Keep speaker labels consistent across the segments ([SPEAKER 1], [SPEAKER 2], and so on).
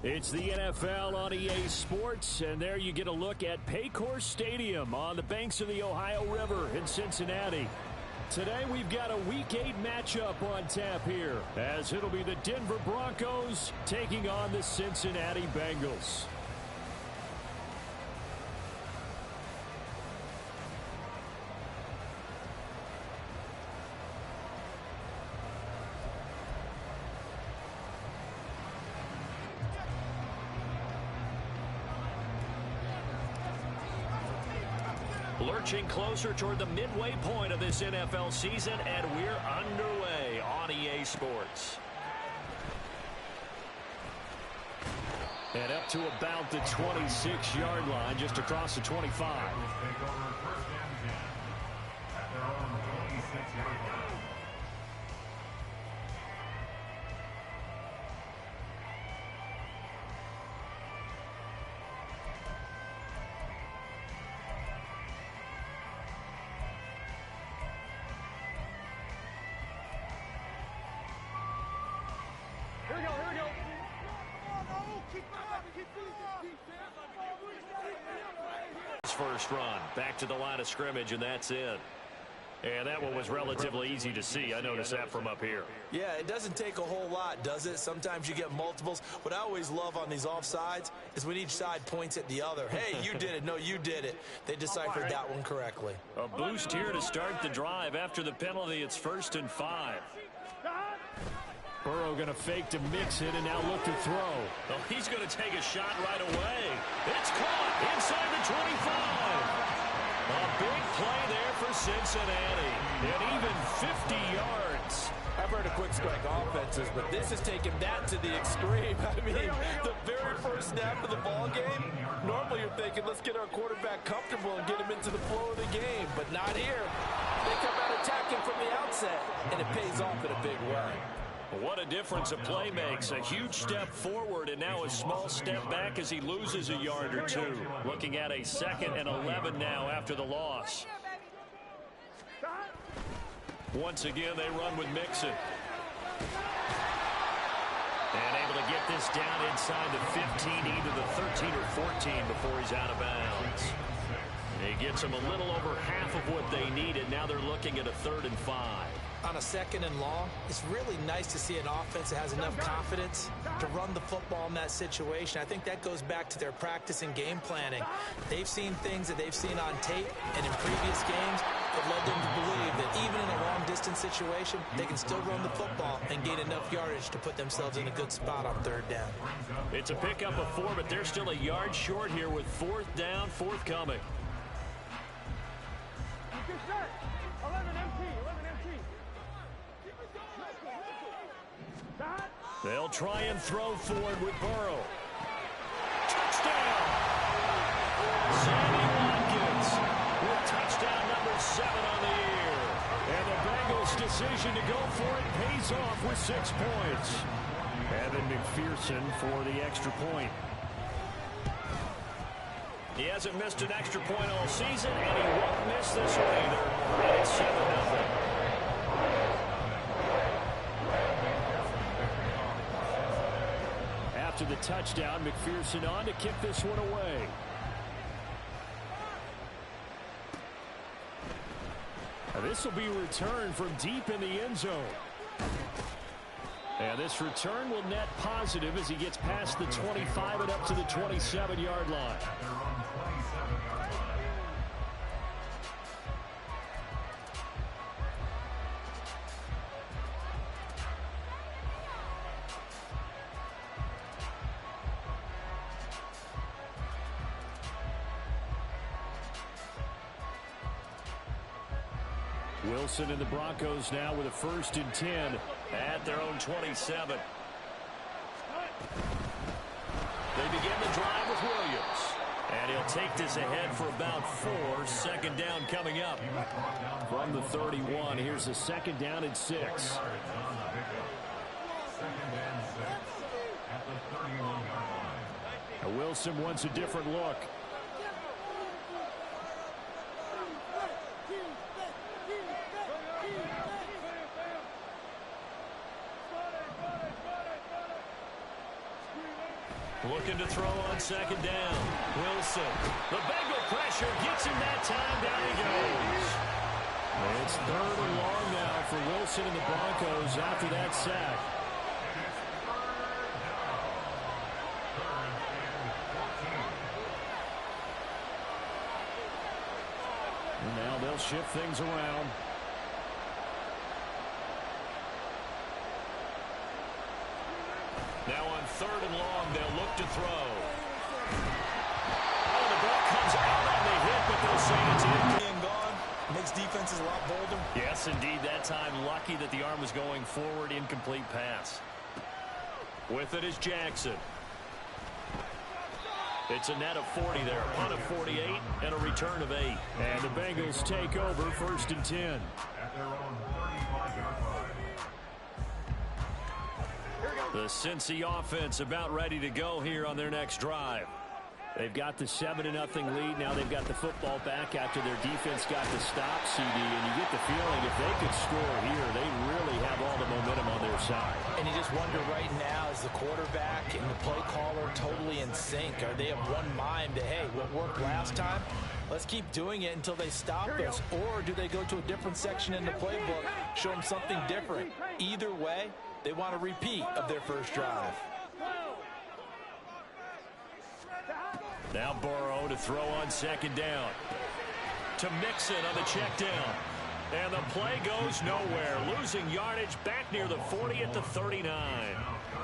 [SPEAKER 1] It's the NFL on EA Sports, and there you get a look at Paycor Stadium on the banks of the Ohio River in Cincinnati. Today we've got a Week 8 matchup on tap here, as it'll be the Denver Broncos taking on the Cincinnati Bengals. Lurching closer toward the midway point of this NFL season, and we're underway on EA Sports. And up to about the 26-yard line, just across the 25. First run back to the line of scrimmage, and that's it. And that one was relatively easy to see. I noticed that from up here.
[SPEAKER 2] Yeah, it doesn't take a whole lot, does it? Sometimes you get multiples. What I always love on these offsides is when each side points at the other. Hey, you did it. No, you did it. They deciphered that one correctly.
[SPEAKER 1] A boost here to start the drive. After the penalty, it's 1st and 5. Burrow going to fake to mix it and now look to throw. Oh, he's going to take a shot right away. It's caught inside the 25. A big play there for Cincinnati. And even 50 yards.
[SPEAKER 2] I've heard of quick strike offenses, but this is taking that to the extreme. I mean, the very first snap of the ball game, normally you're thinking, let's get our quarterback comfortable and get him into the flow of the game, but not here. They come out attacking from the outset, and it pays off in a big way.
[SPEAKER 1] What a difference a play makes. A huge step forward and now a small step back as he loses a yard or two. Looking at a 2nd and 11 now after the loss. Once again, they run with Mixon. And able to get this down inside the 15, either the 13 or 14 before he's out of bounds. He gets them a little over half of what they needed. Now they're looking at a 3rd and 5.
[SPEAKER 2] On a 2nd and long, it's really nice to see an offense that has enough confidence to run the football in that situation. I think that goes back to their practice and game planning. They've seen things that they've seen on tape and in previous games that led them to believe that even in a long-distance situation, they can still run the football and gain enough yardage to put themselves in a good spot on 3rd down.
[SPEAKER 1] It's a pickup of 4, but they're still a yard short here with 4th down, forthcoming.
[SPEAKER 3] 11 MT.
[SPEAKER 1] They'll try and throw forward with Burrow. Touchdown! Sammy Watkins with touchdown number 7 on the year. And the Bengals' decision to go for it pays off with 6 points. Evan McPherson for the extra point. He hasn't missed an extra point all season, and he won't miss this one either. And it's 7-0. After the touchdown, McPherson on to kick this one away. This will be returned from deep in the end zone. And this return will net positive as he gets past the 25 and up to the 27-yard line. Wilson and the Broncos now with a 1st and 10 at their own 27. They begin the drive with Williams. And he'll take this ahead for about 4. 2nd down coming up. From the 31, here's a 2nd down and 6. Wilson wants a different look. Looking to throw on second down. Wilson. The Bengal pressure gets him that time. Down he goes. It's third and long now for Wilson and the Broncos after that sack. And now they'll shift things around. Now on third and long, they'll look to throw. Oh, the ball comes out on the hit, but they'll say it's in.
[SPEAKER 2] Being gone makes defenses a lot bolder.
[SPEAKER 1] Yes, indeed. That time, lucky that the arm was going forward. Incomplete pass. With it is Jackson. It's a net of 40 there. A punt of 48 and a return of 8. And the Bengals take over first and 10. The Cincy offense about ready to go here on their next drive. They've got the 7-0 lead. Now they've got the football back after their defense got the stop, CD. And you get the feeling if they could score here, they really have all the momentum on their side.
[SPEAKER 2] And you just wonder right now, is the quarterback and the play caller totally in sync? Are they of one mind that, hey, what worked last time, let's keep doing it until they stop us? Or do they go to a different section in the playbook, show them something different? Either way, they want a repeat of their first drive.
[SPEAKER 1] Now Burrow to throw on second down. To Mixon on the check down. And the play goes nowhere. Losing yardage back near the 40 at the 39.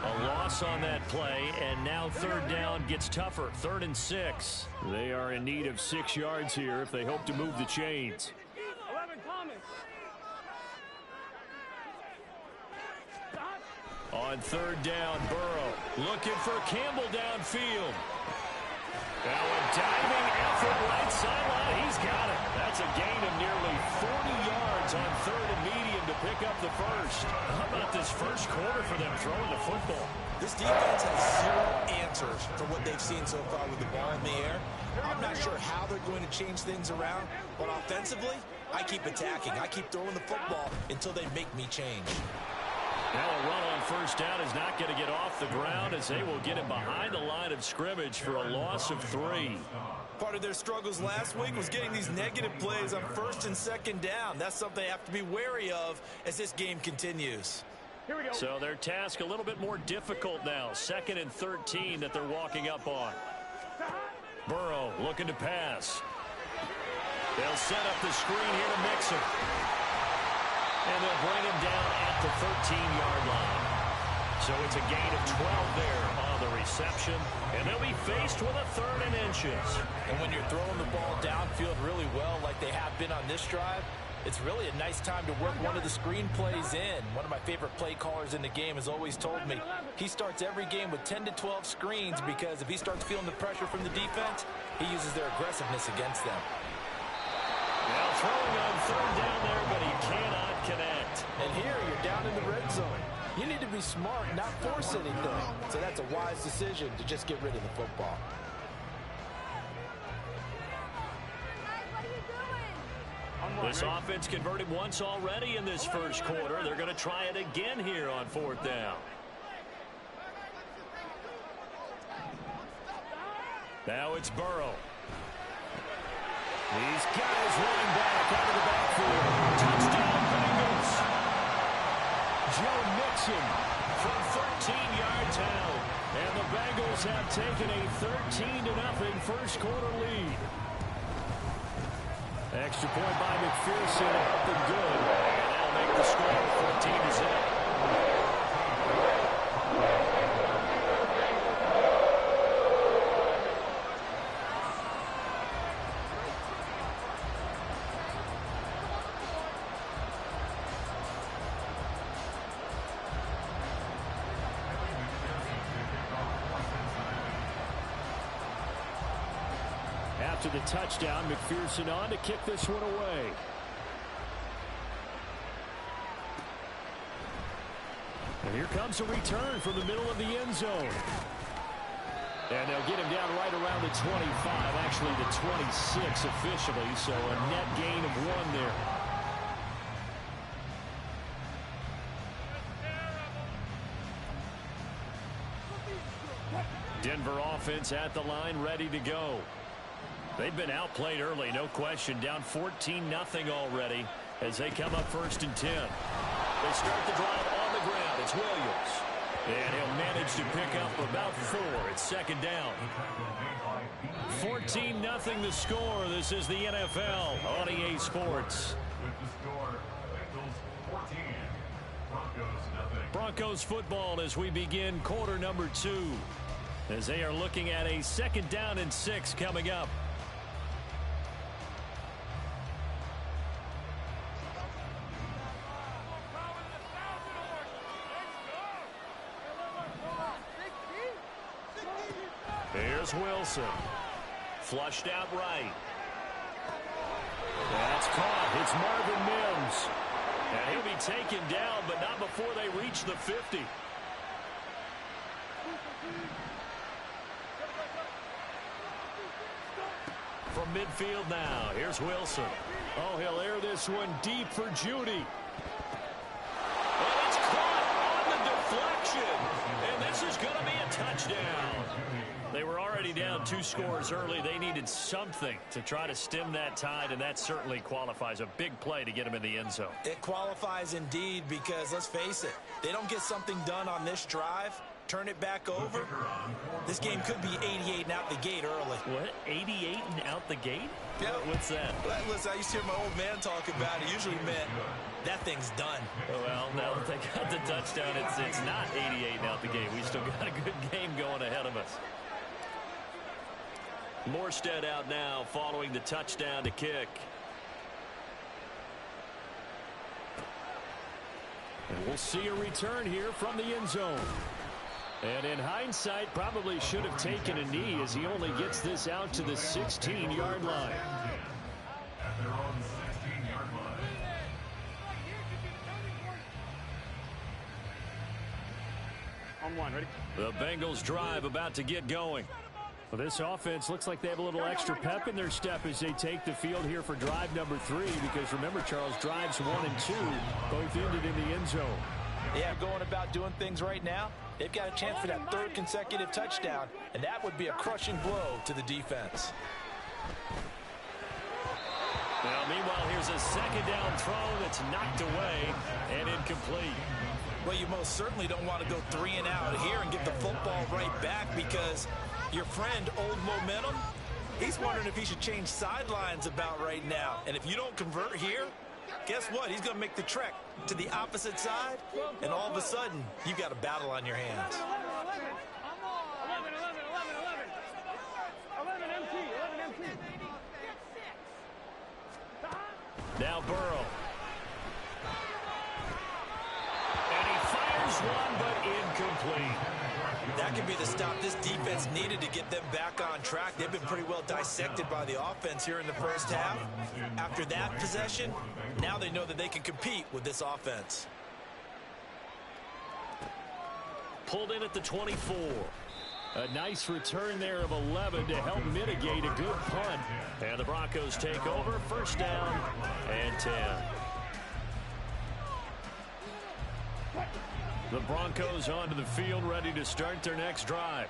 [SPEAKER 1] A loss on that play, and now third down gets tougher. 3rd and 6. They are in need of 6 yards here if they hope to move the chains.
[SPEAKER 3] 11 Thomas.
[SPEAKER 1] On third down, Burrow looking for Campbell downfield. Now a diving effort right sideline. He's got it. That's a gain of nearly 40 yards on 3rd and medium to pick up the first. How about this first quarter for them throwing the football?
[SPEAKER 2] This defense has 0 answers for what they've seen so far with the ball in the air. I'm not sure how they're going to change things around, but offensively, I keep attacking. I keep throwing the football until they make me change.
[SPEAKER 1] Now a run on first down is not going to get off the ground as they will get him behind the line of scrimmage for a loss of 3.
[SPEAKER 2] Part of their struggles last week was getting these negative plays on 1st and 2nd down. That's something they have to be wary of as this game continues.
[SPEAKER 3] Here we go.
[SPEAKER 1] So their task a little bit more difficult now. 2nd and 13 that they're walking up on. Burrow looking to pass. They'll set up the screen here to Mixon. And they'll bring him down at the 13-yard line. So it's a gain of 12 there on the reception. And they'll be faced with a 3rd and inches.
[SPEAKER 2] And when you're throwing the ball downfield really well like they have been on this drive, it's really a nice time to work one of the screen plays in. One of my favorite play callers in the game has always told me he starts every game with 10 to 12 screens because if he starts feeling the pressure from the defense, he uses their aggressiveness against them.
[SPEAKER 1] Now throwing on 3rd down there, but he cannot connect.
[SPEAKER 2] And here you're down in the red zone. You need to be smart, not force anything. So that's a wise decision to just get rid of the football.
[SPEAKER 1] This offense converted once already in this first quarter. They're going to try it again here on 4th down. Now it's Burrow. He's got his running back out of the backfield. Touchdown, Bengals. Joe Mixon from 13 yards out. And the Bengals have taken a 13-0 first quarter lead. Extra point by McPherson, up and good. And that'll make the score 14-0. After the touchdown, McPherson on to kick this one away. And here comes a return from the middle of the end zone. And they'll get him down right around the 25, actually the 26 officially, so a net gain of 1 there. Denver offense at the line, ready to go. They've been outplayed early, no question. Down 14-0 already as they come up 1st and 10. They start the drive on the ground. It's Williams. And he'll manage to pick up about 4. It's 2nd down. 14-0 the score. This is the NFL on EA Sports. Broncos football as we begin quarter number 2. As they are looking at a 2nd down and 6 coming up. Here's Wilson. Flushed out right. That's caught. It's Marvin Mims. And he'll be taken down, but not before they reach the 50. From midfield now, here's Wilson. Oh, he'll air this one deep for Judy. And it's caught on the deflection. And this is going to be a touchdown. They were already down 2 scores early. They needed something to try to stem that tide, and that certainly qualifies. A big play to get them in the end zone.
[SPEAKER 2] It qualifies indeed because, let's face it, they don't get something done on this drive, turn it back over, this game could be 88 and out the gate early.
[SPEAKER 1] What? 88 and out the gate?
[SPEAKER 2] Yeah.
[SPEAKER 1] What's that?
[SPEAKER 2] Well, listen, I used to hear my old man talk about it. Usually meant that thing's done.
[SPEAKER 1] Well, now that they got the touchdown, it's not 88 and out the gate. We still got a good game going ahead of us. Morstead out now following the touchdown to kick. And we'll see a return here from the end zone. And in hindsight, probably should have taken a knee as he only gets this out to the 16-yard line.
[SPEAKER 3] On 1, ready?
[SPEAKER 1] The Bengals drive about to get going. Well, this offense looks like they have a little extra pep in their step as they take the field here for drive number 3. Because remember, Charles, drives 1 and 2 both ended in the end zone.
[SPEAKER 2] Yeah, going about doing things right now. They've got a chance for that 3rd consecutive touchdown, and that would be a crushing blow to the defense.
[SPEAKER 1] Now, meanwhile, here's a 2nd down throw that's knocked away and incomplete.
[SPEAKER 2] Well, you most certainly don't want to go 3 and out here and get the football right back because your friend, Old Momentum, he's wondering if he should change sidelines about right now. And if you don't convert here, guess what? He's going to make the trek to the opposite side, and all of a sudden, you've got a battle on your hands.
[SPEAKER 3] 11 MT.
[SPEAKER 1] Now Burrow. And he fires one, but incomplete.
[SPEAKER 2] That could be the stop this defense needed to get them back on track. They've been pretty well dissected by the offense here in the first half. After that possession, now they know that they can compete with this offense.
[SPEAKER 1] Pulled in at the 24. A nice return there of 11 to help mitigate a good punt. And the Broncos take over, 1st down and 10. The Broncos onto the field, ready to start their next drive.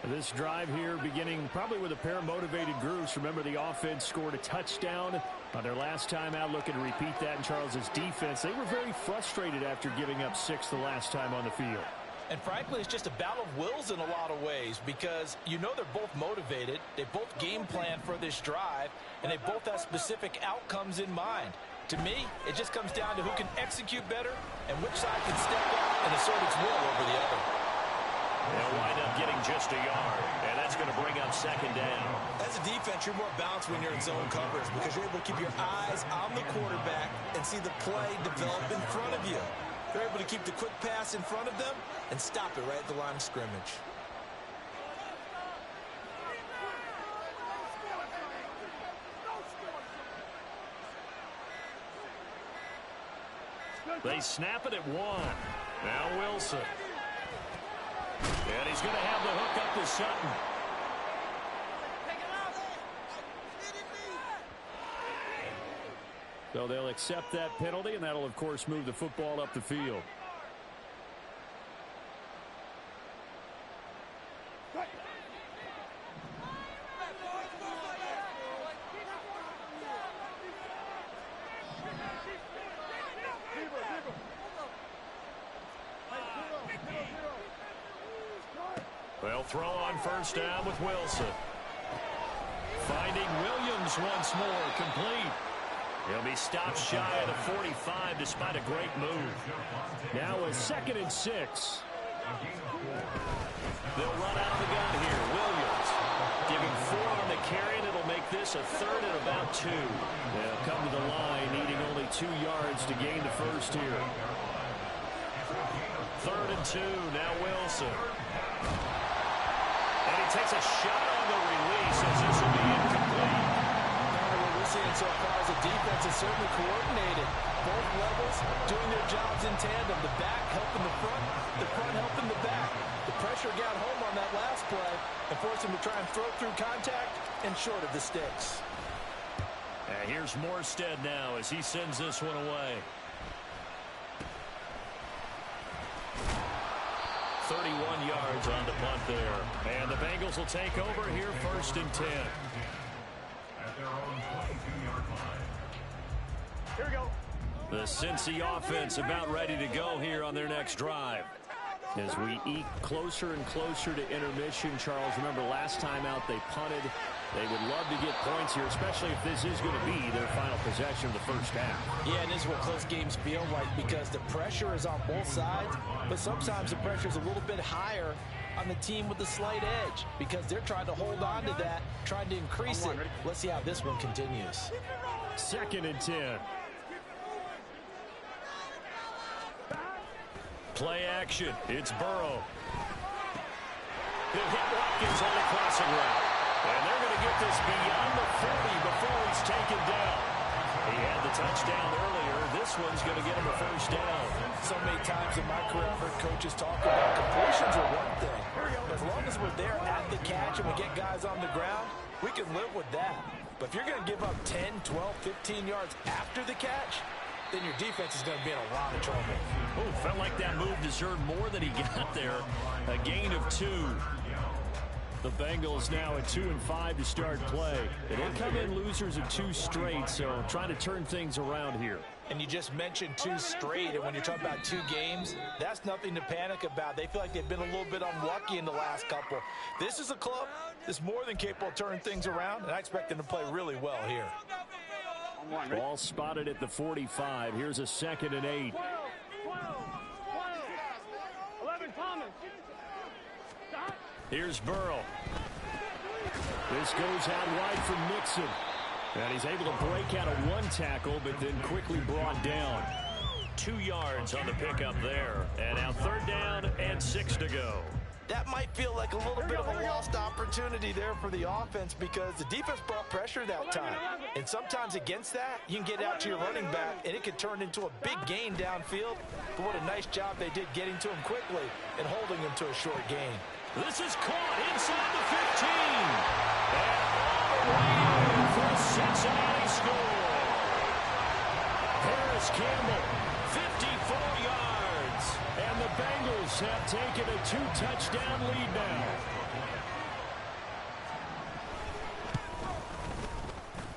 [SPEAKER 1] This drive here beginning probably with a pair of motivated groups. Remember, the offense scored a touchdown on their last time out, looking to repeat that in Charles's defense. They were very frustrated after giving up 6 the last time on the field.
[SPEAKER 2] And frankly, it's just a battle of wills in a lot of ways because you know they're both motivated, they both game plan for this drive, and they both have specific outcomes in mind. To me, it just comes down to who can execute better and which side can step up and assert its will over the other.
[SPEAKER 1] They'll wind up getting just a yard, and that's going to bring up 2nd down.
[SPEAKER 2] As a defense, you're more balanced when you're in zone coverage because you're able to keep your eyes on the quarterback and see the play develop in front of you. They're able to keep the quick pass in front of them and stop it right at the line of scrimmage.
[SPEAKER 1] They snap it at 1. Now Wilson. And he's going to have the hook up to Sutton. So they'll accept that penalty, and that'll, of course, move the football up the field. They'll throw on first down with Wilson. Finding Williams once more, complete. He'll be stopped shy of the 45 despite a great move. Now a 2nd and 6. They'll run out of the gun here. Williams giving 4 on the carry, and it'll make this a 3rd and about 2. They'll come to the line, needing only 2 yards to gain the first here. 3rd and 2, now Wilson. And he takes a shot on the release as this will be incomplete.
[SPEAKER 2] What we're seeing so far is the defense is certainly coordinated. Both levels doing their jobs in tandem. The back helping the front helping the back. The pressure got home on that last play and forced him to try and throw through contact and short of the sticks.
[SPEAKER 1] And here's Morstead now as he sends this one away. 31 yards on the punt there. And the Bengals will take over here 1st and 10.
[SPEAKER 3] At their own 22-yard line. Here we go.
[SPEAKER 1] The Cincy offense about ready to go here on their next drive. As we eke closer and closer to intermission, Charles, remember last time out they punted. They would love to get points here, especially if this is going to be their final possession of the first half.
[SPEAKER 2] Yeah, and this is what close games feel like because the pressure is on both sides, but sometimes the pressure is a little bit higher on the team with the slight edge because they're trying to hold on to that, trying to increase it. Let's see how this one continues.
[SPEAKER 1] 2nd and 10. Play action. It's Burrow. He'll hit Watkins on the crossing route. And they're going to get this beyond the 40 before he's taken down. He had the touchdown earlier. This one's going to get him a first down.
[SPEAKER 2] So many times in my career I've heard coaches talk about completions are one thing. As long as we're there at the catch and we get guys on the ground, we can live with that. But if you're going to give up 10, 12, 15 yards after the catch, then your defense is going to be in a lot of trouble.
[SPEAKER 1] Oh, felt like that move deserved more than he got there. A gain of 2. The Bengals now at 2-5 to start play. They don't come in losers of 2 straight, so trying to turn things around here.
[SPEAKER 2] And you just mentioned 2 straight, and when you're talking about 2 games, that's nothing to panic about. They feel like they've been a little bit unlucky in the last couple. This is a club that's more than capable of turning things around, and I expect them to play really well here.
[SPEAKER 1] Ball spotted at the 45. Here's a 2nd and 8.
[SPEAKER 3] 11, Thomas.
[SPEAKER 1] Here's Burrow. This goes out wide for Mixon. And he's able to break out of 1 tackle, but then quickly brought down. 2 yards on the pickup there. And now 3rd down and 6 to go.
[SPEAKER 2] That might feel like a little bit of a lost opportunity there for the offense because the defense brought pressure that time. And sometimes against that, you can get out to your running back, and it could turn into a big gain downfield. But what a nice job they did getting to him quickly and holding him to a short gain.
[SPEAKER 1] This is caught inside the 15. And all the way in for a Cincinnati score. Harris Campbell, 54 yards. And the Bengals have taken a 2-touchdown lead now.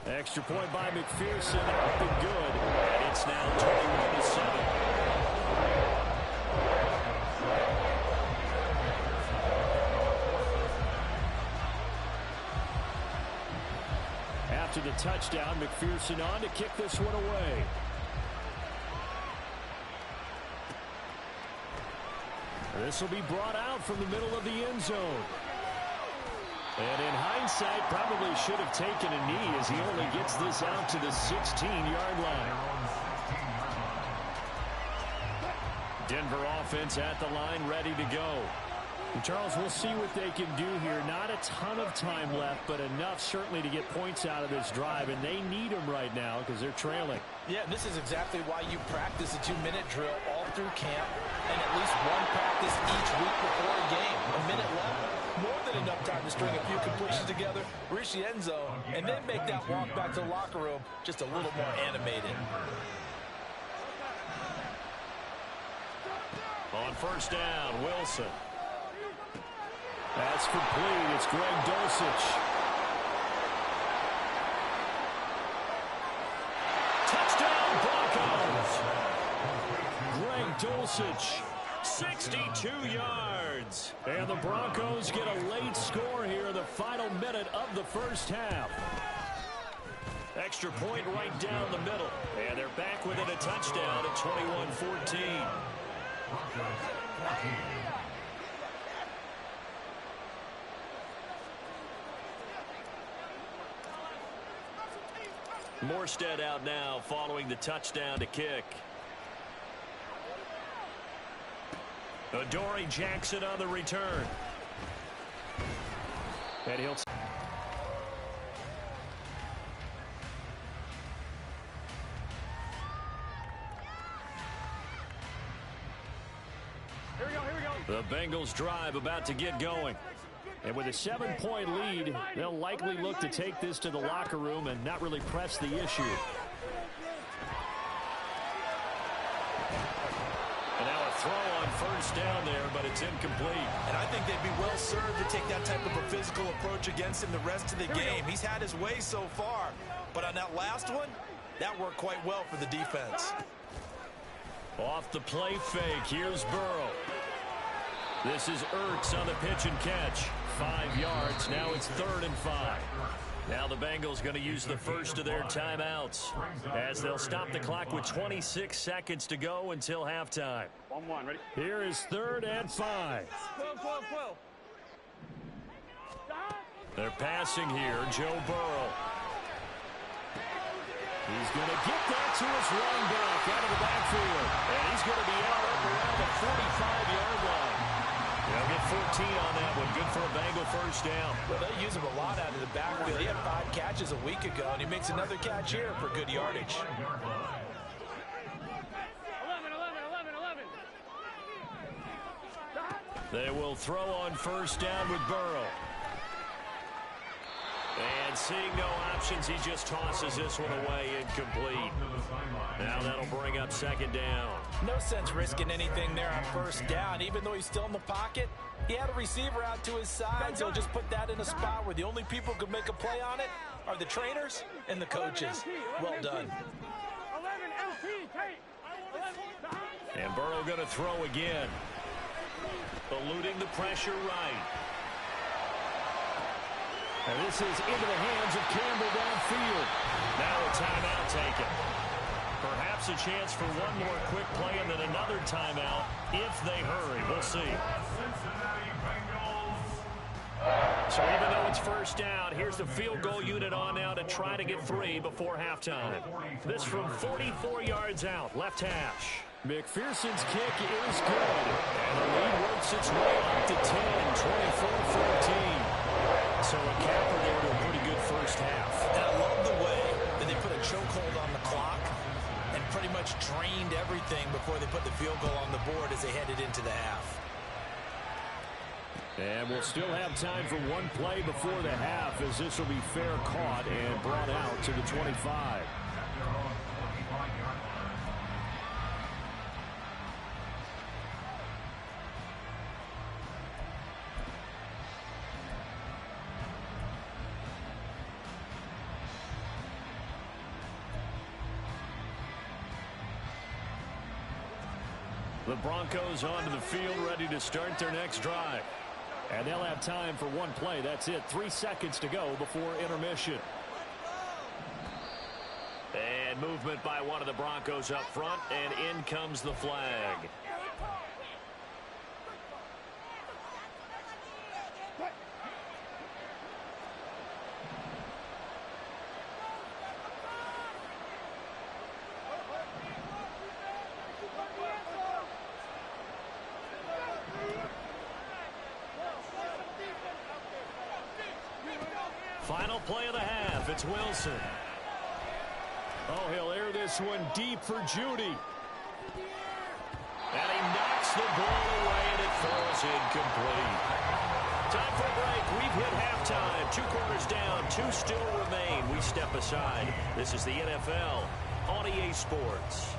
[SPEAKER 1] Extra point by McPherson, up and good. And it's now 21-7. After the touchdown, McPherson on to kick this one away. This will be brought out from the middle of the end zone. And in hindsight, probably should have taken a knee as he only gets this out to the 16-yard line. Denver offense at the line, ready to go. And Charles, we'll see what they can do here. Not a ton of time left, but enough certainly to get points out of this drive. And they need them right now because they're trailing.
[SPEAKER 2] Yeah, and this is exactly why you practice a 2-minute drill all through camp and at least 1 practice each week before a game. A minute left, more than enough time to string a few completions together, reach the end zone, and then make that walk back to the locker room just a little more animated.
[SPEAKER 1] On first down, Wilson. That's complete. It's Greg Dulcich. Touchdown, Broncos. Greg Dulcich 62 yards. And the Broncos get a late score here in the final minute of the first half. Extra point right down the middle. And they're back within a touchdown at 21-14. Morstead out now following the touchdown to kick. Adoree Jackson on the return. And he'll... The Bengals drive about to get going. And with a 7-point lead, they'll likely look to take this to the locker room and not really press the issue. And now a throw on first down there, but it's incomplete.
[SPEAKER 2] And I think they'd be well served to take that type of a physical approach against him the rest of the game. He's had his way so far, but on that last one, that worked quite well for the defense.
[SPEAKER 1] Off the play fake, here's Burrow. This is Ertz on the pitch and catch. 5 yards. Now it's 3rd and 5. Now the Bengals going to use the first of their timeouts as they'll stop the clock with 26 seconds to go until halftime.
[SPEAKER 4] 1-1, ready?
[SPEAKER 1] Here is 3rd and 5. They're passing here. Joe Burrow. He's going to get that to his running back out of the backfield. And he's going to be out up around the 45-yard line. They'll get 14 on that one. Good for a Bengal first down.
[SPEAKER 2] Well, they use him a lot out of the backfield. He had 5 catches a week ago, and he makes another catch here for good yardage.
[SPEAKER 4] 11.
[SPEAKER 1] They will throw on first down with Burrow. And seeing no options, he just tosses this one away incomplete. Now that'll bring up 2nd down.
[SPEAKER 2] No sense risking anything there on first down. Even though he's still in the pocket, he had a receiver out to his side, so just put that in a spot where the only people who can make a play on it are the trainers and the coaches. Well done.
[SPEAKER 4] 11 LT, tight.
[SPEAKER 1] And Burrow going to throw again. Eluding the pressure right. And this is into the hands of Campbell downfield. Now a timeout taken. Perhaps a chance for one more quick play and then another timeout if they hurry. We'll see. So even though it's first down, here's the field goal unit on now to try to get 3 before halftime. This from 44 yards out, left hash. McPherson's kick is good. And the lead works its way up to 10, 24-14. So a capper there to a pretty good first half.
[SPEAKER 2] And I love the way that they put a chokehold on the clock and pretty much drained everything before they put the field goal on the board as they headed into the half.
[SPEAKER 1] And we'll still have time for one play before the half as this will be fair caught and brought out to the 25. The Broncos onto the field, ready to start their next drive. And they'll have time for one play. That's it. 3 seconds to go before intermission. And movement by one of the Broncos up front, and in comes the flag. Final play of the half. It's Wilson. Oh, he'll air this one deep for Judy. And he knocks the ball away, and it falls incomplete. Time for a break. We've hit halftime. 2 quarters down. 2 still remain. We step aside. This is the NFL on EA Sports.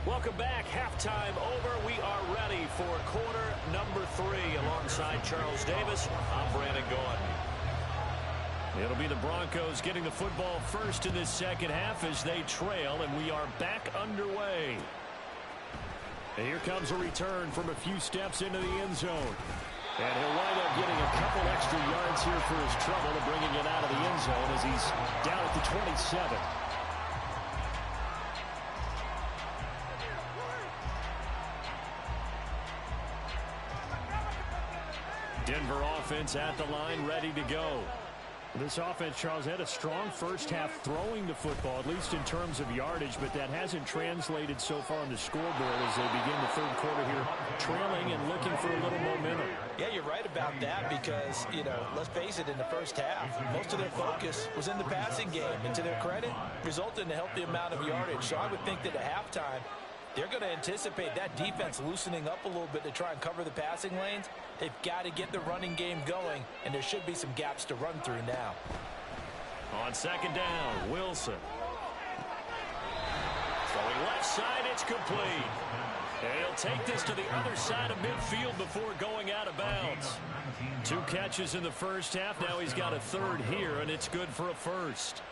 [SPEAKER 1] Welcome back. Halftime over. We are ready for quarter number 3. Alongside Charles Davis, I'm Brandon Gaudin. It'll be the Broncos getting the football first in this second half as they trail, and we are back underway. And here comes a return from a few steps into the end zone. And he'll wind up getting a couple extra yards here for his trouble and bringing it out of the end zone as he's down at the 27. Denver offense at the line, ready to go. This offense, Charles, had a strong first half throwing the football, at least in terms of yardage, but that hasn't translated so far on the scoreboard as they begin the third quarter here, trailing and looking for a little momentum.
[SPEAKER 2] Yeah, you're right about that because, let's face it, in the first half, most of their focus was in the passing game. And to their credit, resulted in a healthy amount of yardage. So I would think that at halftime, they're going to anticipate that defense loosening up a little bit to try and cover the passing lanes. They've got to get the running game going, and there should be some gaps to run through now.
[SPEAKER 1] On second down, Wilson. Throwing left side, it's complete. And he'll take this to the other side of midfield before going out of bounds. 2 catches in the first half. Now he's got a third here, and it's good for a first.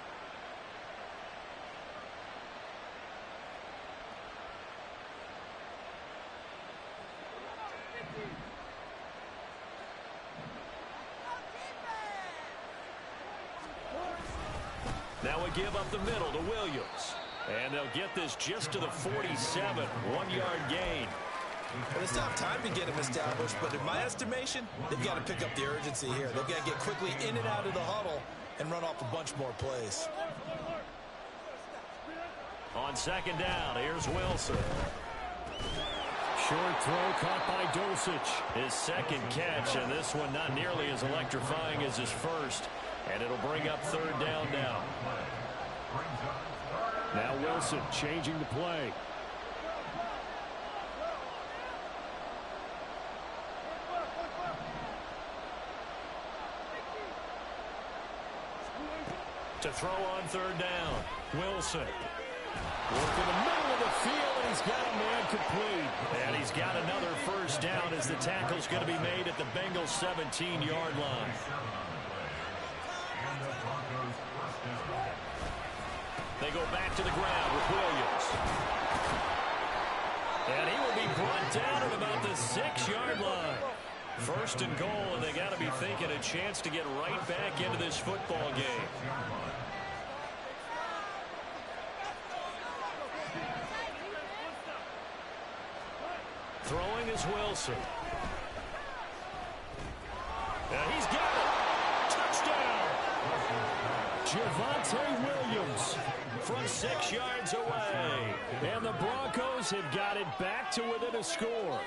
[SPEAKER 1] Now a give up the middle to Williams. And they'll get this just to the 47. 1-yard gain.
[SPEAKER 2] Well, it's not time to get him established, but in my estimation, they've got to pick up the urgency here. They've got to get quickly in and out of the huddle and run off a bunch more plays.
[SPEAKER 1] On second down, here's Wilson. Short throw caught by Dulcich. His second catch, and this one not nearly as electrifying as his first. And it'll bring up third down now. Now Wilson changing the play. To throw on third down. Wilson. Work in the middle of the field, and he's got a man complete. And he's got another first down as the tackle's going to be made at the Bengals' 17-yard line. They go back to the ground with Williams. And he will be brought down at about the 6-yard line. First and goal, and they got to be thinking a chance to get right back into this football game. Throwing is Wilson. And he's got it. Touchdown. Javonte Williams from 6 yards away. And the Broncos have got it back to within a score.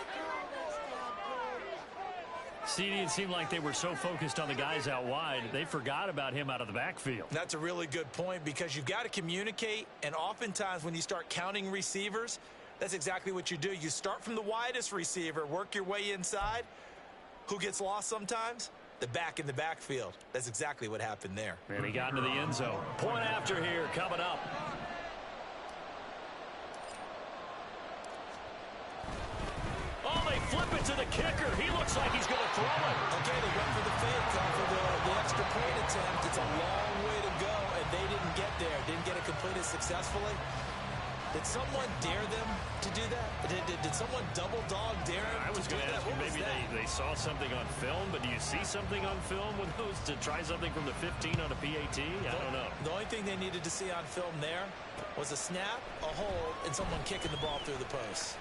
[SPEAKER 1] CD, it seemed like they were so focused on the guys out wide, they forgot about him out of the backfield.
[SPEAKER 2] That's a really good point because you've got to communicate, and oftentimes when you start counting receivers, that's exactly what you do. You start from the widest receiver, work your way inside. Who gets lost sometimes? The back in the backfield. That's exactly what happened there.
[SPEAKER 1] And he got into the end zone. Point after here coming up. Oh, they flip it to the kicker. He looks like he's going to throw it.
[SPEAKER 2] Okay, they went for the fake off of the extra point attempt. It's a long way to go, and they didn't get there. Didn't get it completed successfully. Did someone dare them to do that? Did someone double dog dare them?
[SPEAKER 1] I was going to ask you, maybe they saw something on film, but do you see something on film with those to try something from the 15 on a PAT? I don't know.
[SPEAKER 2] The only thing they needed to see on film there was a snap, a hold, and someone kicking the ball through the post.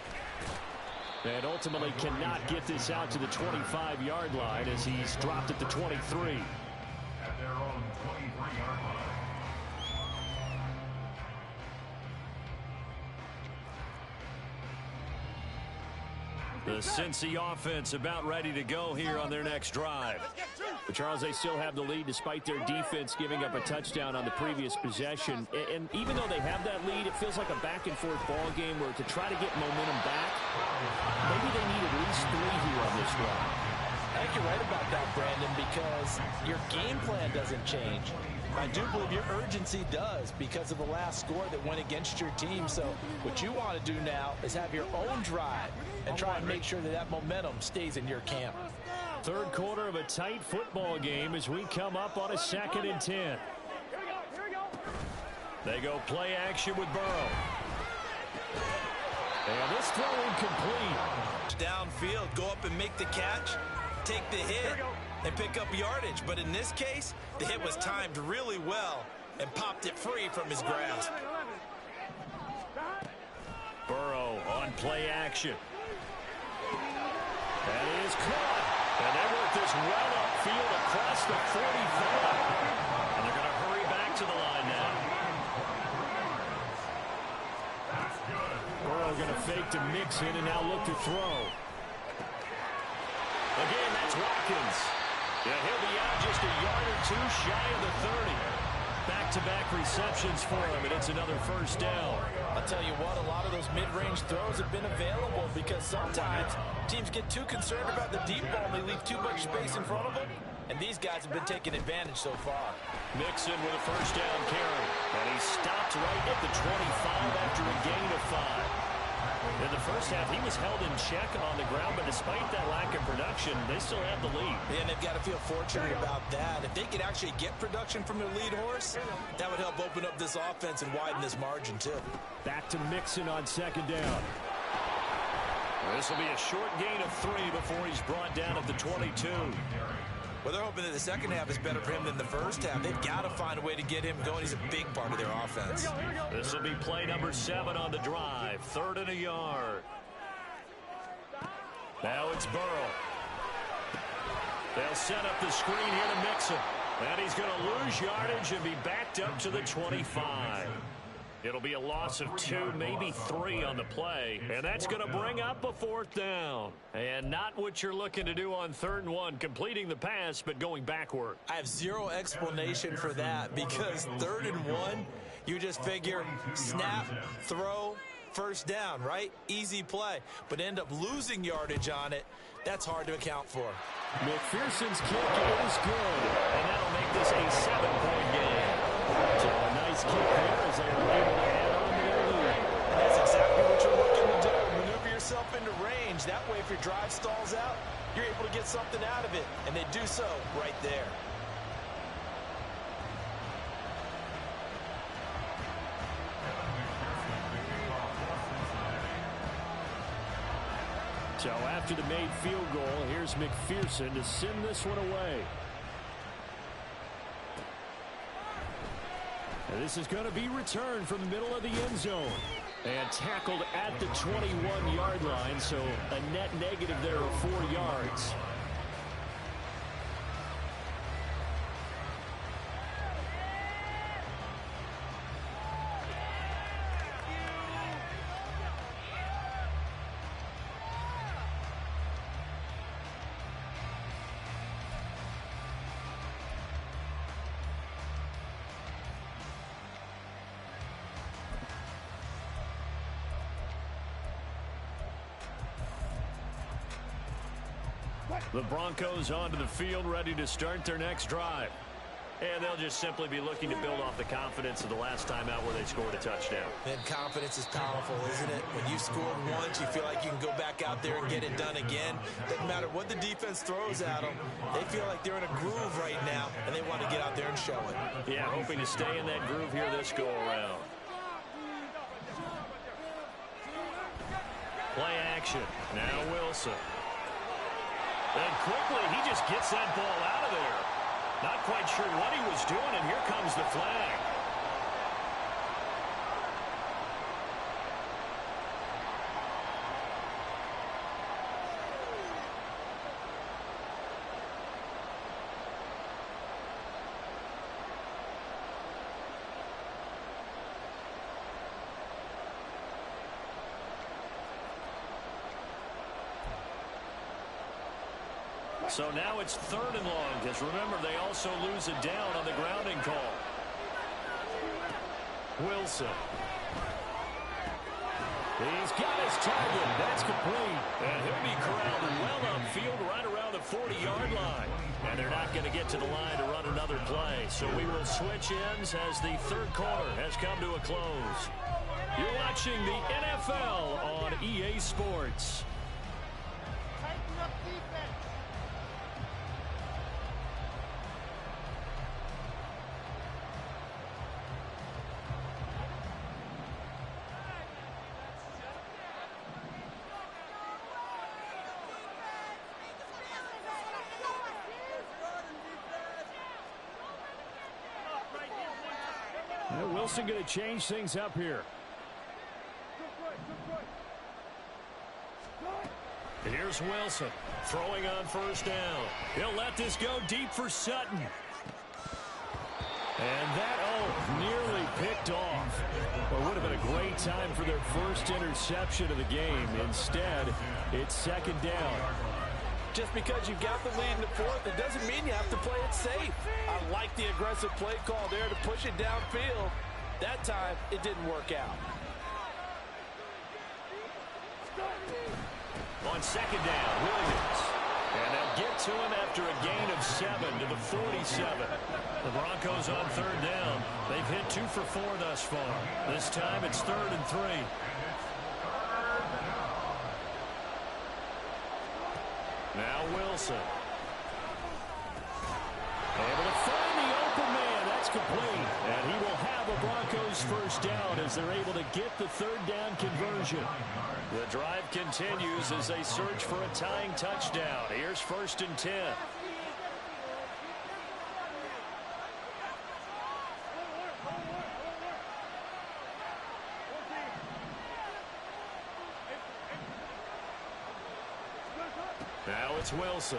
[SPEAKER 1] And ultimately cannot get this out to the 25-yard line as he's dropped at the 23.
[SPEAKER 3] At their own 23-yard line.
[SPEAKER 1] The Cincy offense about ready to go here on their next drive. But Charles, they still have the lead despite their defense giving up a touchdown on the previous possession. And even though they have that lead, it feels like a back-and-forth ball game where to try to get momentum back, maybe they need at least 3 here on this drive.
[SPEAKER 2] I think you're right about that, Brandon, because your game plan doesn't change. I do believe your urgency does because of the last score that went against your team. So what you want to do now is have your own drive and try and make sure that momentum stays in your camp.
[SPEAKER 1] Third quarter of a tight football game as we come up on a 2nd and 10.
[SPEAKER 4] Here we go.
[SPEAKER 1] They go play action with Burrow. And this throw incomplete.
[SPEAKER 2] Downfield, go up and make the catch, take the hit, and pick up yardage. But in this case, the hit was timed really well and popped it free from his grasp.
[SPEAKER 1] Burrow on play action. That is caught. And they work this well upfield across the 45. And they're going to hurry back to the line now. Burrow going to fake to Mixon and now look to throw. Again, that's Watkins. Yeah, he'll be out just a yard or two shy of the 30. Back-to-back receptions for him, and it's another first down.
[SPEAKER 2] I'll tell you what, a lot of those mid-range throws have been available because sometimes teams get too concerned about the deep ball and they leave too much space in front of them, and these guys have been taking advantage so far.
[SPEAKER 1] Mixon with a first down carry, and he stopped right at the 25 after a gain of 5. In the first half, he was held in check on the ground, but despite that lack of production, they still have the lead.
[SPEAKER 2] And they've got to feel fortunate about that. If they could actually get production from their lead horse, that would help open up this offense and widen this margin, too.
[SPEAKER 1] Back to Mixon on 2nd down. This will be a short gain of 3 before he's brought down at the 22.
[SPEAKER 2] Well, they're hoping that the second half is better for him than the first half. They've got to find a way to get him going. He's a big part of their offense.
[SPEAKER 1] This will be play number 7 on the drive. 3rd and a yard. Now it's Burrow. They'll set up the screen here to Mixon. And he's going to lose yardage and be backed up to the 25. It'll be a loss of 2, maybe 3 on the play. And that's going to bring up a 4th down. And not what you're looking to do on 3rd and 1, completing the pass, but going backward.
[SPEAKER 2] I have zero explanation for that because 3rd and 1, you just figure snap, throw, first down, right? Easy play. But end up losing yardage on it. That's hard to account for.
[SPEAKER 1] McPherson's kick is good. And that'll make this a 7-point game. So a nice kick there as they were able to add on to their lead.
[SPEAKER 2] And that's exactly what you're looking to do. Maneuver yourself into range. That way, if your drive stalls out, you're able to get something out of it. And they do so right there.
[SPEAKER 1] So after the made field goal, here's McPherson to send this one away. And this is going to be returned from the middle of the end zone. And tackled at the 21-yard line, so a net negative there of 4 yards. The Broncos onto the field, ready to start their next drive. And they'll just simply be looking to build off the confidence of the last time out where they scored a touchdown.
[SPEAKER 2] And confidence is powerful, isn't it? When you've scored once, you feel like you can go back out there and get it done again. Doesn't matter what the defense throws at them. They feel like they're in a groove right now, and they want to get out there and show it.
[SPEAKER 1] Yeah, hoping to stay in that groove here this go-around. Play action. Now Wilson. And quickly, he just gets that ball out of there. Not quite sure what he was doing, and here comes the flag. So now it's 3rd and long, because remember, they also lose it down on the grounding call. Wilson. He's got his target. That's complete. And he'll be corralled well upfield right around the 40-yard line. And they're not going to get to the line to run another play. So we will switch ends as the 3rd quarter has come to a close. You're watching the NFL on EA Sports. And Wilson going to change things up here. Here's Wilson throwing on first down. He'll let this go deep for Sutton. And that, nearly picked off. Well, it would have been a great time for their first interception of the game. Instead, it's second down.
[SPEAKER 2] Just because you've got the lead in the fourth, it doesn't mean you have to play it safe. I like the aggressive play call there to push it downfield. That time, it didn't work out.
[SPEAKER 1] On second down, Williams. And they'll get to him after a gain of 7 to the 47. The Broncos on third down. They've hit 2 for 4 thus far. This time it's 3rd and 3. Now Wilson. Able to find the open man. That's complete. And he will have a Broncos first down as they're able to get the third down conversion. The drive continues as they search for a tying touchdown. Here's 1st and 10. Now it's Wilson.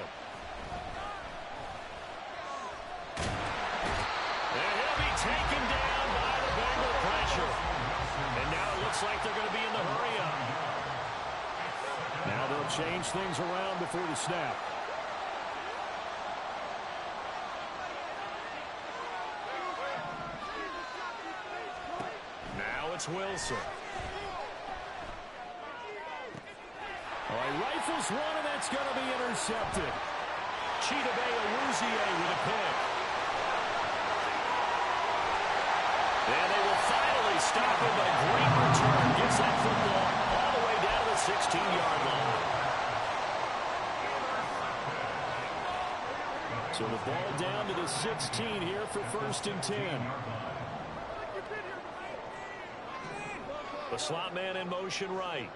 [SPEAKER 1] And he'll be taken down by the Bengal pressure. And now it looks like they're going to be in the hurry-up. Now they'll change things around before the snap. Now it's Wilson. All right, rifles one, and that's going to be intercepted. Chidobe Awuzie with a pick. And they will finally stop him. A great return. Gets that football all the way down to the 16-yard line. So the ball down to the 16 here for 1st and 10. The slot man in motion right.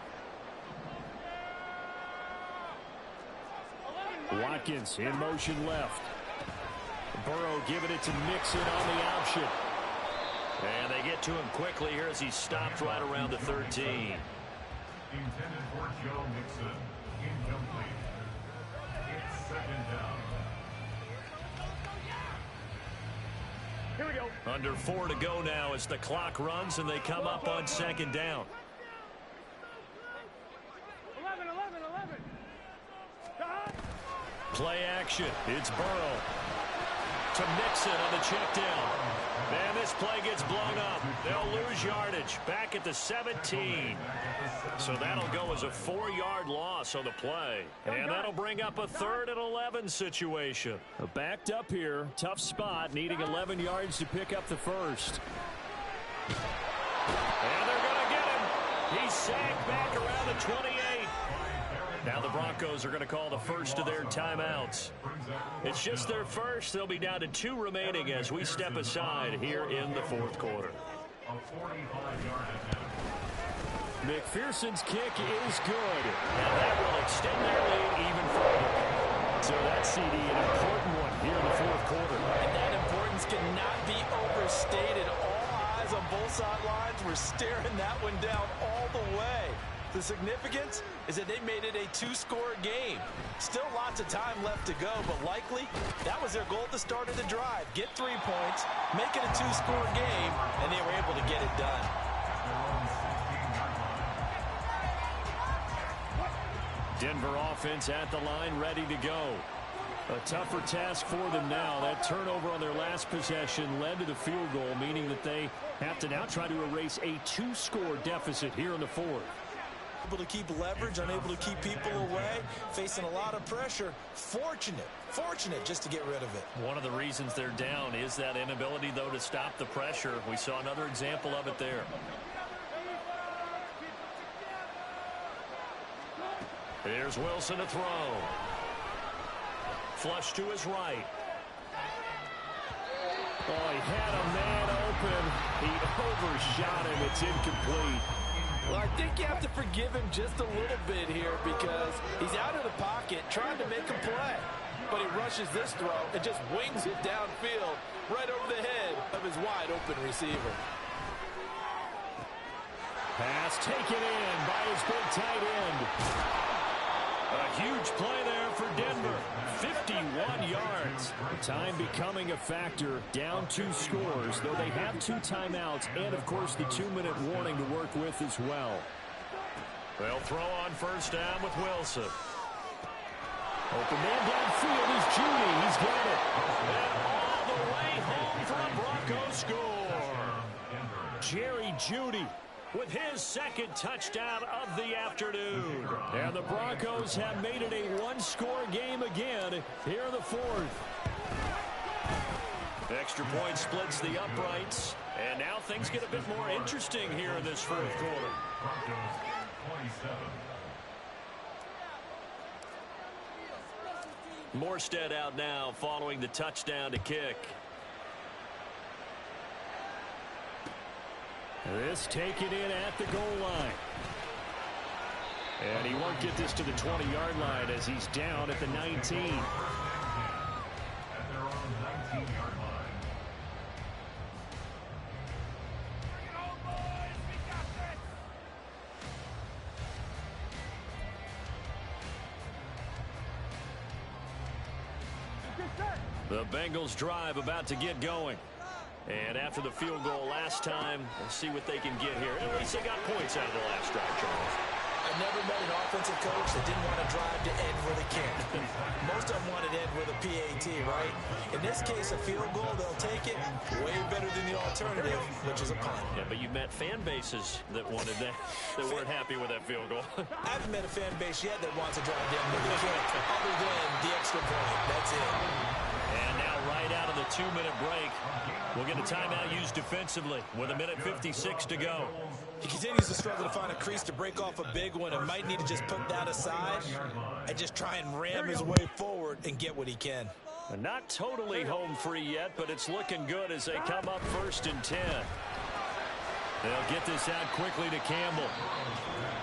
[SPEAKER 1] Watkins in motion left. Burrow giving it to Mixon on the option. And they get to him quickly here as he stopped right around the 13.
[SPEAKER 3] Intended for Joe Mixon. Incomplete. It's 2nd down.
[SPEAKER 4] Here we go.
[SPEAKER 1] Under 4 to go now as the clock runs and they come up on 2nd down.
[SPEAKER 4] 11.
[SPEAKER 1] Play action. It's Burrow to Mixon on the check down. And this play gets blown up. They'll lose yardage back at the 17. So that'll go as a 4-yard loss on the play. And that'll bring up a 3rd and 11 situation. Backed up here. Tough spot. Needing 11 yards to pick up the first. And they're going to get him. He's sagged back around the 28. Now the Broncos are going to call the first of their timeouts. It's just their first. They'll be down to 2 remaining as we step aside here in the 4th quarter.
[SPEAKER 3] A 45-yard attempt.
[SPEAKER 1] McPherson's kick is good. And that will extend their lead even further. So that's CD, an important one here in the 4th quarter.
[SPEAKER 2] And that importance cannot be overstated. All eyes on both sidelines were staring that one down all the way. The significance is that they made it a 2-score game. Still lots of time left to go, but likely that was their goal at the start of the drive. Get 3 points, make it a 2-score game, and they were able to get it done.
[SPEAKER 1] Denver offense at the line, ready to go. A tougher task for them now. That turnover on their last possession led to the field goal, meaning that they have to now try to erase a 2-score deficit here in the 4th.
[SPEAKER 2] Able to keep leverage, unable to keep people away, facing a lot of pressure. Fortunate just to get rid of it.
[SPEAKER 1] One of the reasons they're down is that inability, though, to stop the pressure. We saw another example of it there. Here's Wilson to throw. Flush to his right. Oh, he had a man open. He overshot him. It's incomplete.
[SPEAKER 2] Well, I think you have to forgive him just a little bit here because he's out of the pocket trying to make a play. but he rushes this throw and just wings it downfield right over the head of his wide-open receiver.
[SPEAKER 1] Pass taken in by his big tight end. A huge play there for Denver. 51 yards. Time becoming a factor. Down 2 scores, though they have 2 timeouts and, of course, the 2-minute warning to work with as well. They'll throw on first down with Wilson. Open man downfield is Judy. He's got it. And all the way home for a Broncos score. Jerry Judy with his second touchdown of the afternoon. And the Broncos have made it a 1-score game again here in the 4th. Extra point splits the uprights. And now things get a bit more interesting here in this 4th quarter.
[SPEAKER 3] Broncos 27.
[SPEAKER 1] Morstead out now following the touchdown to kick. This taken in at the goal line. And he won't get this to the 20-yard line as he's down at the 19.
[SPEAKER 3] At their own 19-yard line.
[SPEAKER 1] The Bengals drive about to get going. And after the field goal last time, we'll see what they can get here. At least they got points out of the last drive, Charles.
[SPEAKER 2] I've never met an offensive coach that didn't want to drive to end where they can't. Most of them want to end with a PAT, right? In this case, a field goal, they'll take it. Way better than the alternative, which is a punt.
[SPEAKER 1] Yeah, but you met fan bases that wanted that, that weren't happy with that field goal.
[SPEAKER 2] I haven't met a fan base yet that wants to drive down where they can't, other than the extra point. That's it.
[SPEAKER 1] And now right out of the 2-minute break, we'll get a timeout used defensively with 1:56 to go.
[SPEAKER 2] He continues to struggle to find a crease to break off a big one and might need to just put that aside and just try and ram his way forward and get what he can.
[SPEAKER 1] Not totally home free yet, but it's looking good as they come up 1st and 10. They'll get this out quickly to Campbell.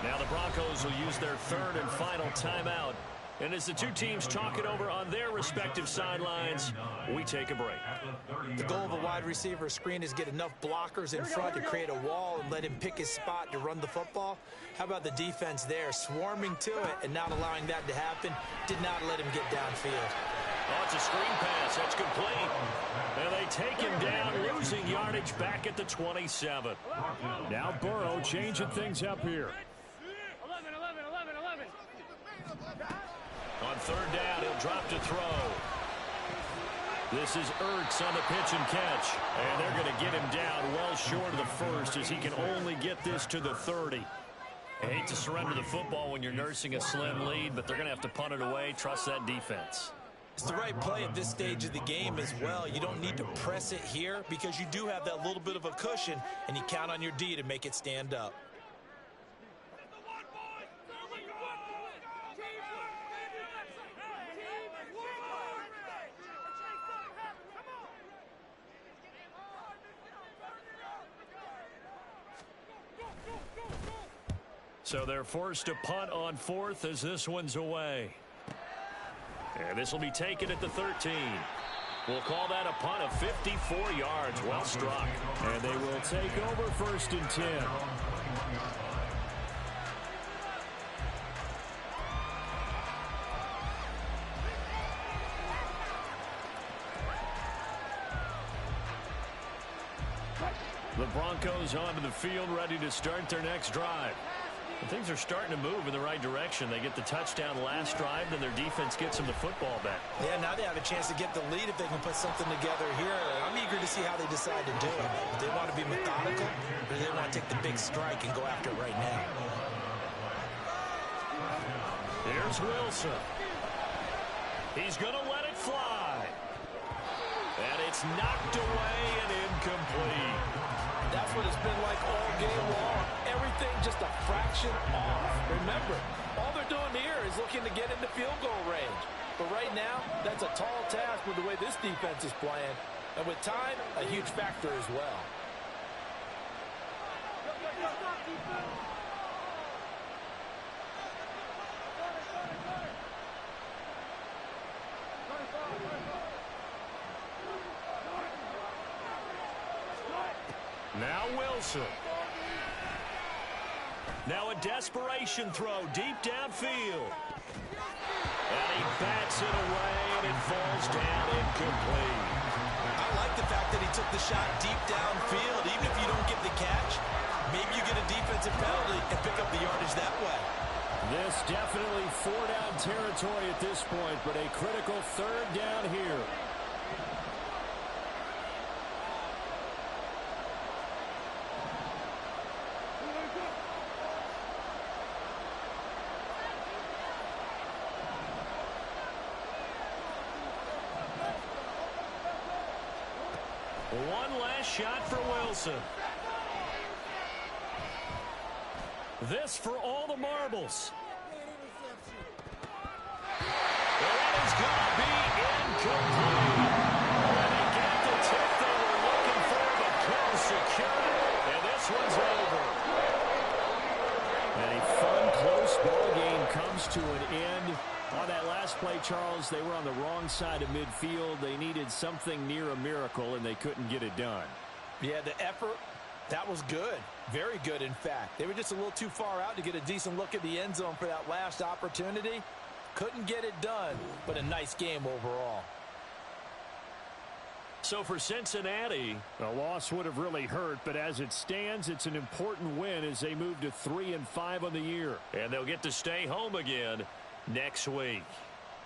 [SPEAKER 1] Now the Broncos will use their 3rd and final timeout. And as the two teams talk it over on their respective sidelines, we take a break.
[SPEAKER 2] The goal of a wide receiver screen is get enough blockers in front to create a wall and let him pick his spot to run the football. How about the defense there, swarming to it and not allowing that to happen? Did not let him get downfield.
[SPEAKER 1] Oh, it's a screen pass. That's complete. And they take him down, losing yardage back at the 27. Now Burrow changing things up here.
[SPEAKER 4] 11.
[SPEAKER 1] On 3rd down, he'll drop to throw. This is Ertz on the pitch and catch. And they're going to get him down well short of the 1st as he can only get this to the 30. I hate to surrender the football when you're nursing a slim lead, but they're going to have to punt it away. Trust that defense.
[SPEAKER 2] It's the right play at this stage of the game as well. You don't need to press it here because you do have that little bit of a cushion, and you count on your D to make it stand up.
[SPEAKER 1] So they're forced to punt on 4th as this one's away. And this will be taken at the 13. We'll call that a punt of 54 yards. Well struck. And they will take over 1st and 10. The Broncos onto the field, ready to start their next drive. And things are starting to move in the right direction. They get the touchdown last drive, then their defense gets them the football back.
[SPEAKER 2] Yeah, now they have a chance to get the lead if they can put something together here. I'm eager to see how they decide to do it. Do they want to be methodical, or do they want to take the big strike and go after it right now?
[SPEAKER 1] Here's Wilson. He's going to let it fly. And it's knocked away and incomplete.
[SPEAKER 2] That's what it's been like all game long. Everything just a fraction off. Remember, all they're doing here is looking to get into field goal range. But right now, that's a tall task with the way this defense is playing. And with time, a huge factor as well.
[SPEAKER 1] Now Wilson. Now a desperation throw deep downfield. And he bats it away, and it falls down incomplete.
[SPEAKER 2] I like the fact that he took the shot deep downfield. Even if you don't get the catch, maybe you get a defensive penalty and pick up the yardage that way.
[SPEAKER 1] This definitely four-down territory at this point, but a critical third down here. One last shot for Wilson. This for all the marbles. That is going to be incomplete. And they get the tip they were looking for, but couldn't secure it. And this one's over. And a fun, close ball game comes to an end. On that last play, Charles, they were on the wrong side of midfield. They needed something near a miracle, and they couldn't get it done.
[SPEAKER 2] Yeah, the effort, that was good. Very good, in fact. They were just a little too far out to get a decent look at the end zone for that last opportunity. Couldn't get it done, but a nice game overall.
[SPEAKER 1] So for Cincinnati, a loss would have really hurt, but as it stands, it's an important win as they move to 3-5 on the year. And they'll get to stay home again next week.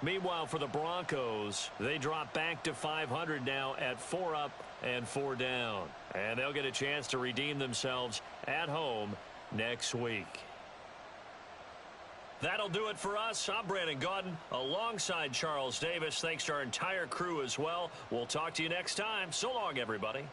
[SPEAKER 1] Meanwhile, for the Broncos, they drop back to 500 now at 4 up and 4 down. And they'll get a chance to redeem themselves at home next week. That'll do it for us. I'm Brandon Gaudin alongside Charles Davis. Thanks to our entire crew as well. We'll talk to you next time. So long, everybody.